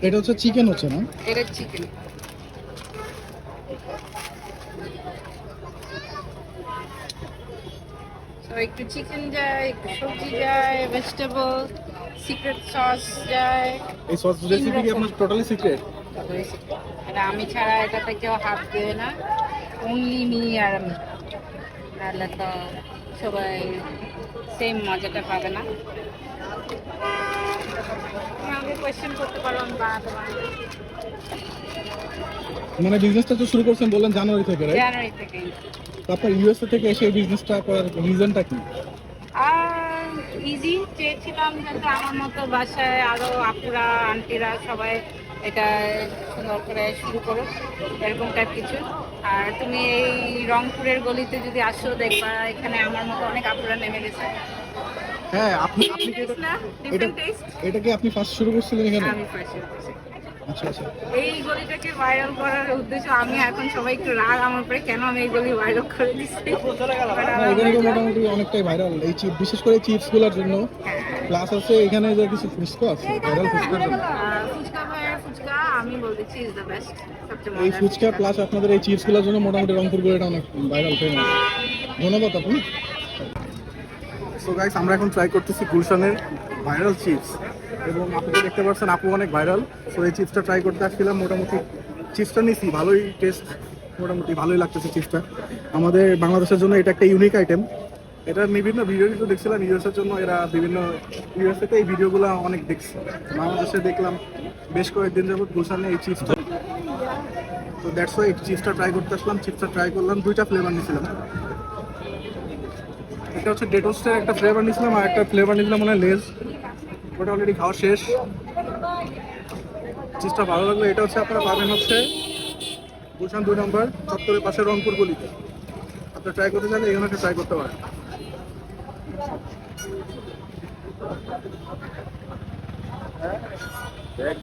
এটা হচ্ছে চিকেন হচ্ছে না? এটা চিকেন। তো একটু চিকেন যায়, একটু সবজি যায়, ভেজিটেবল, সিক্রেট সস যায়। এই সস রেসিপি কি আপনার টোটালি সিক্রেট? এটা আমি ছাড়া এটাতে কেউ হাত দেবে না, অনলি মি আর আমি, তাহলে তো সবাই সেম মজাটা পাবে না। আমাকে কোয়েশ্চেন করতে পারো, আমি বানাতে পারি। মানে বিজনেসটা তো শুরু করছেন বললেন জানুয়ারি থেকে, রাইট? জানুয়ারি থেকেই। তারপর ইউএসএ থেকে এসে এই বিজনেসটা করার রিজনটা কি? আর ইজি চেয়েছিলাম যাতে আমার মতো বাসায় আরো আপুরা আন্টিরা সবাই এটা সুন্দর করে শুরু করো, এরকম টাইপ কিছু। আর তুমি এই রংপুরের গলিতে যদি আসো দেখবা এখানে আমার মতো অনেক আপুরা নেমে গেছে। হ্যাঁ, আপনি আপনি কি এটা ডিফারেন্ট টেস্ট। এটা কি আপনি ফার্স্ট শুরু করছিলেন এখানে? আমি ফার্স্ট করছি। আচ্ছা আচ্ছা। এই গলিটাকে ভাইরাল করার উদ্দেশ্য আমি এখন সবাই একটু রাগ আমার উপরে, কেন আমি এই গলি ভাইরাল করে দিচ্ছি। না, এখানে তো মোটামুটি অনেকটাই ভাইরাল এই চিপ, বিশেষ করে চিপস গুলোর জন্য। প্লাস আছে এখানে যে কিছু ফুচকা আছে ভাইরাল ফুচকার জন্য। ফুচকা ভাইয়ের ফুচকা আমি বলতেছি ইজ দ্য বেস্ট, সবচেয়ে এই মজার ফুচকা প্লাস আপনাদের এই চিপস গুলোর জন্য মোটামুটি রংপুর গুলোটা অনেক ভাইরাল ফেমাস। ধন্যবাদ আপনি। সো গাইস, আমরা এখন ট্রাই করতেছি গুলশানের ভাইরাল চিপস, এবং আপনি দেখতে পাচ্ছেন আপু অনেক ভাইরাল। সো এই চিপসটা ট্রাই করতে আসছিলাম, মোটামুটি চিপসটা নিয়েছি, ভালোই টেস্ট, মোটামুটি ভালোই লাগতেছে চিপসটা। আমাদের বাংলাদেশের জন্য এটা একটা ইউনিক আইটেম। এটার বিভিন্ন ভিডিও কিন্তু দেখছিলাম ইউএসের জন্য, এরা বিভিন্ন ইউএসএতে এই ভিডিওগুলো অনেক দেখছে। বাংলাদেশে দেখলাম বেশ কয়েকদিন যাবত গুলশানে এই চিপসটা। তো দ্যাটস ওয়াই এই চিপসটা ট্রাই করতে আসলাম। চিপসটা ট্রাই করলাম, দুইটা ফ্লেভার নিয়েছিলাম। এটা হচ্ছে ডেটোস্টের একটা ফ্লেভার নিয়েছিলাম, আর একটা ফ্লেভার নিয়েছিলাম মনে হয় লেজ। ওটা অলরেডি খাওয়া শেষ। চিজটা ভালো লাগলো। এটা হচ্ছে আপনারা পাবেন হচ্ছে গুলশান 2 নম্বর চত্বরের পাশে রংপুর গলিতে। আপনারা ট্রাই করতে চাইলে এখানে ট্রাই করতে পারেন।